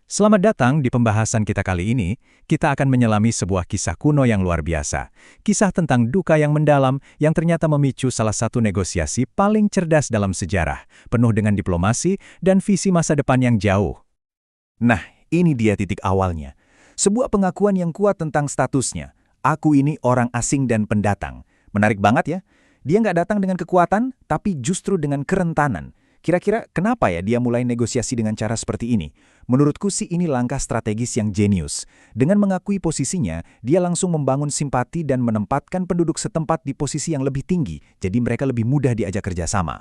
Selamat datang di pembahasan kita kali ini. Kita akan menyelami sebuah kisah kuno yang luar biasa. Kisah tentang duka yang mendalam yang ternyata memicu salah satu negosiasi paling cerdas dalam sejarah, penuh dengan diplomasi dan visi masa depan yang jauh. Nah, ini dia titik awalnya. Sebuah pengakuan yang kuat tentang statusnya. Aku ini orang asing dan pendatang. Menarik banget ya. Dia nggak datang dengan kekuatan, tapi justru dengan kerentanan. Kira-kira kenapa ya dia mulai negosiasi dengan cara seperti ini? Menurutku sih ini langkah strategis yang jenius. Dengan mengakui posisinya, dia langsung membangun simpati dan menempatkan penduduk setempat di posisi yang lebih tinggi, jadi mereka lebih mudah diajak kerjasama.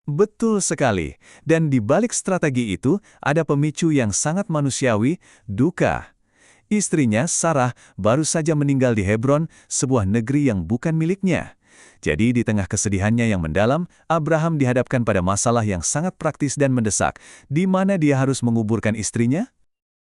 Betul sekali. Dan di balik strategi itu, ada pemicu yang sangat manusiawi, duka. Istrinya, Sarah, baru saja meninggal di Hebron, sebuah negeri yang bukan miliknya. Jadi di tengah kesedihannya yang mendalam, Abraham dihadapkan pada masalah yang sangat praktis dan mendesak, di mana dia harus menguburkan istrinya.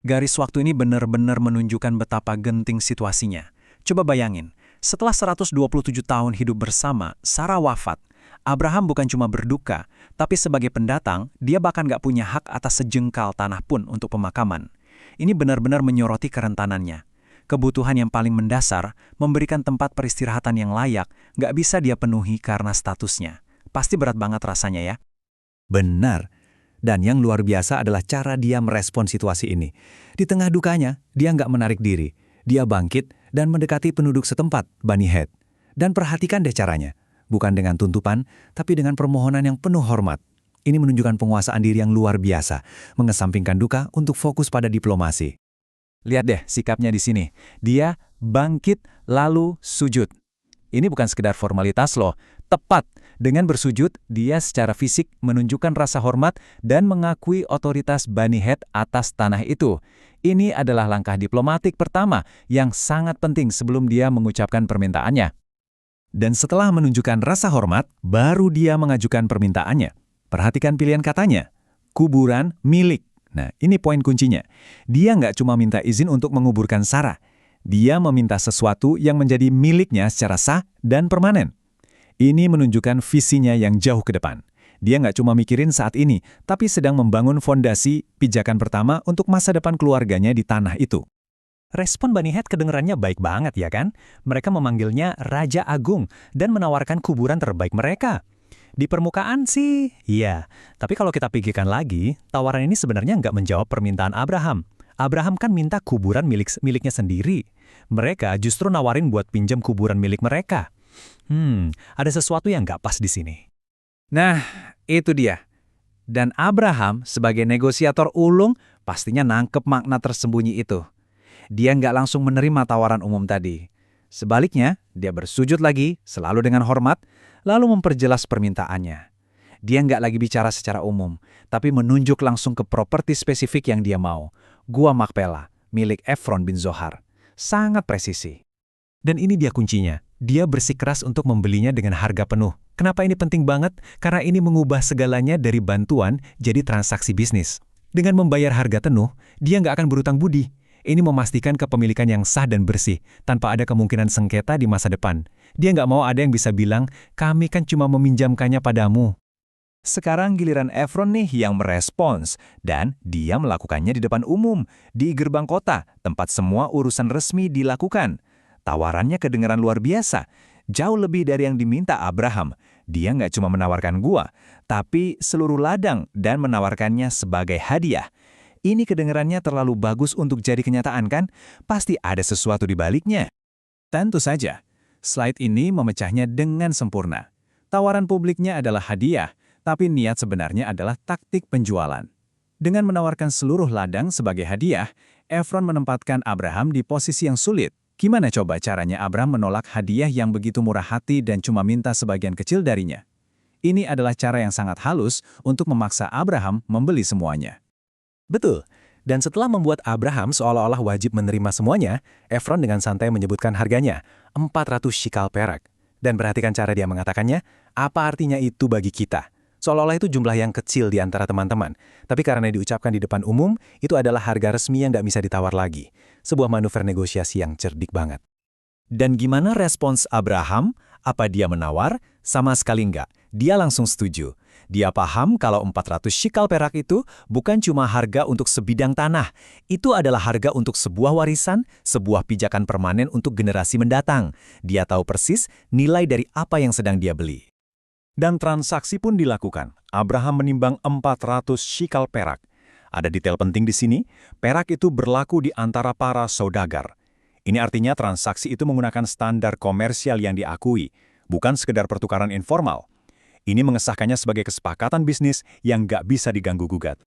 Garis waktu ini benar-benar menunjukkan betapa genting situasinya. Coba bayangin, setelah 127 tahun hidup bersama, Sarah wafat. Abraham bukan cuma berduka, tapi sebagai pendatang, dia bahkan gak punya hak atas sejengkal tanah pun untuk pemakaman. Ini benar-benar menyoroti kerentanannya. Kebutuhan yang paling mendasar, memberikan tempat peristirahatan yang layak, gak bisa dia penuhi karena statusnya. Pasti berat banget rasanya ya. Benar. Dan yang luar biasa adalah cara dia merespon situasi ini. Di tengah dukanya, dia nggak menarik diri. Dia bangkit dan mendekati penduduk setempat, Bani Het. Dan perhatikan deh caranya. Bukan dengan tuntutan, tapi dengan permohonan yang penuh hormat. Ini menunjukkan penguasaan diri yang luar biasa, mengesampingkan duka untuk fokus pada diplomasi. Lihat deh sikapnya di sini. Dia bangkit lalu sujud. Ini bukan sekedar formalitas loh. Tepat, dengan bersujud, dia secara fisik menunjukkan rasa hormat dan mengakui otoritas Bani Het atas tanah itu. Ini adalah langkah diplomatik pertama yang sangat penting sebelum dia mengucapkan permintaannya. Dan setelah menunjukkan rasa hormat, baru dia mengajukan permintaannya. Perhatikan pilihan katanya. Kuburan milik. Nah, ini poin kuncinya. Dia nggak cuma minta izin untuk menguburkan Sarah. Dia meminta sesuatu yang menjadi miliknya secara sah dan permanen. Ini menunjukkan visinya yang jauh ke depan. Dia nggak cuma mikirin saat ini, tapi sedang membangun fondasi pijakan pertama untuk masa depan keluarganya di tanah itu. Respon Bani Het kedengerannya baik banget ya kan? Mereka memanggilnya Raja Agung dan menawarkan kuburan terbaik mereka. Di permukaan sih, iya. Tapi kalau kita pikirkan lagi, tawaran ini sebenarnya nggak menjawab permintaan Abraham. Abraham kan minta kuburan miliknya sendiri. Mereka justru nawarin buat pinjam kuburan milik mereka. Ada sesuatu yang nggak pas di sini. Nah, itu dia. Dan Abraham sebagai negosiator ulung pastinya nangkep makna tersembunyi itu. Dia nggak langsung menerima tawaran umum tadi. Sebaliknya, dia bersujud lagi, selalu dengan hormat, lalu memperjelas permintaannya. Dia nggak lagi bicara secara umum, tapi menunjuk langsung ke properti spesifik yang dia mau. Gua Makpela, milik Efron bin Zohar. Sangat presisi. Dan ini dia kuncinya. Dia bersikeras untuk membelinya dengan harga penuh. Kenapa ini penting banget? Karena ini mengubah segalanya dari bantuan jadi transaksi bisnis. Dengan membayar harga penuh, dia nggak akan berutang budi. Ini memastikan kepemilikan yang sah dan bersih, tanpa ada kemungkinan sengketa di masa depan. Dia nggak mau ada yang bisa bilang, kami kan cuma meminjamkannya padamu. Sekarang giliran Efron nih yang merespons, dan dia melakukannya di depan umum, di gerbang kota, tempat semua urusan resmi dilakukan. Tawarannya kedengaran luar biasa, jauh lebih dari yang diminta Abraham. Dia nggak cuma menawarkan gua, tapi seluruh ladang dan menawarkannya sebagai hadiah. Ini kedengarannya terlalu bagus untuk jadi kenyataan kan? Pasti ada sesuatu di baliknya. Tentu saja, slide ini memecahnya dengan sempurna. Tawaran publiknya adalah hadiah, tapi niat sebenarnya adalah taktik penjualan. Dengan menawarkan seluruh ladang sebagai hadiah, Efron menempatkan Abraham di posisi yang sulit. Gimana coba caranya Abraham menolak hadiah yang begitu murah hati dan cuma minta sebagian kecil darinya? Ini adalah cara yang sangat halus untuk memaksa Abraham membeli semuanya. Betul. Dan setelah membuat Abraham seolah-olah wajib menerima semuanya, Efron dengan santai menyebutkan harganya, 400 shikal perak. Dan perhatikan cara dia mengatakannya, apa artinya itu bagi kita? Seolah-olah itu jumlah yang kecil di antara teman-teman. Tapi karena diucapkan di depan umum, itu adalah harga resmi yang nggak bisa ditawar lagi. Sebuah manuver negosiasi yang cerdik banget. Dan gimana respons Abraham? Apa dia menawar? Sama sekali enggak. Dia langsung setuju. Dia paham kalau 400 shikal perak itu bukan cuma harga untuk sebidang tanah, itu adalah harga untuk sebuah warisan, sebuah pijakan permanen untuk generasi mendatang. Dia tahu persis nilai dari apa yang sedang dia beli. Dan transaksi pun dilakukan. Abraham menimbang 400 shikal perak. Ada detail penting di sini, perak itu berlaku di antara para saudagar. Ini artinya transaksi itu menggunakan standar komersial yang diakui, bukan sekedar pertukaran informal. Ini mengesahkannya sebagai kesepakatan bisnis yang nggak bisa diganggu-gugat.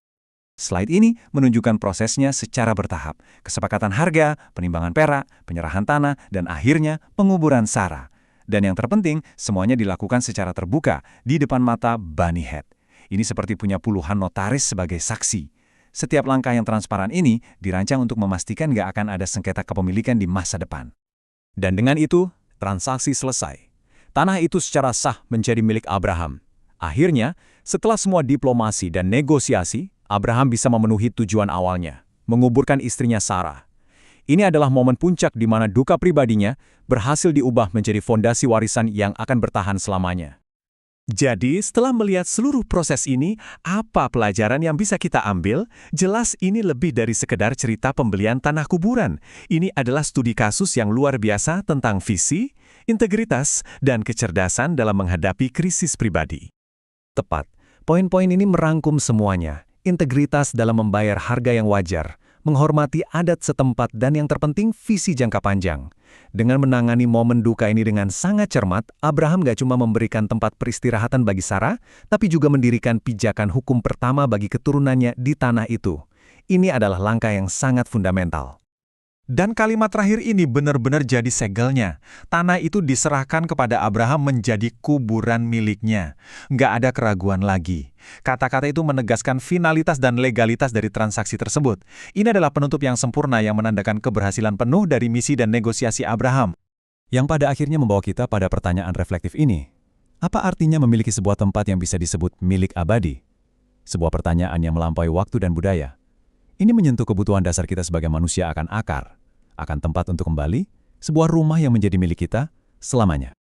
Slide ini menunjukkan prosesnya secara bertahap. Kesepakatan harga, penimbangan perak, penyerahan tanah, dan akhirnya penguburan Sarah. Dan yang terpenting, semuanya dilakukan secara terbuka di depan mata Bani Het. Ini seperti punya puluhan notaris sebagai saksi. Setiap langkah yang transparan ini dirancang untuk memastikan nggak akan ada sengketa kepemilikan di masa depan. Dan dengan itu, transaksi selesai. Tanah itu secara sah menjadi milik Abraham. Akhirnya, setelah semua diplomasi dan negosiasi, Abraham bisa memenuhi tujuan awalnya, menguburkan istrinya Sarah. Ini adalah momen puncak di mana duka pribadinya berhasil diubah menjadi fondasi warisan yang akan bertahan selamanya. Jadi, setelah melihat seluruh proses ini, apa pelajaran yang bisa kita ambil? Jelas ini lebih dari sekedar cerita pembelian tanah kuburan. Ini adalah studi kasus yang luar biasa tentang visi, integritas, dan kecerdasan dalam menghadapi krisis pribadi. Tepat, poin-poin ini merangkum semuanya. Integritas dalam membayar harga yang wajar, menghormati adat setempat, dan yang terpenting visi jangka panjang. Dengan menangani momen duka ini dengan sangat cermat, Abraham gak cuma memberikan tempat peristirahatan bagi Sarah, tapi juga mendirikan pijakan hukum pertama bagi keturunannya di tanah itu. Ini adalah langkah yang sangat fundamental. Dan kalimat terakhir ini benar-benar jadi segelnya. Tanah itu diserahkan kepada Abraham menjadi kuburan miliknya. Nggak ada keraguan lagi. Kata-kata itu menegaskan finalitas dan legalitas dari transaksi tersebut. Ini adalah penutup yang sempurna yang menandakan keberhasilan penuh dari misi dan negosiasi Abraham. Yang pada akhirnya membawa kita pada pertanyaan reflektif ini. Apa artinya memiliki sebuah tempat yang bisa disebut milik abadi? Sebuah pertanyaan yang melampaui waktu dan budaya. Ini menyentuh kebutuhan dasar kita sebagai manusia akan akar, akan tempat untuk kembali, sebuah rumah yang menjadi milik kita selamanya.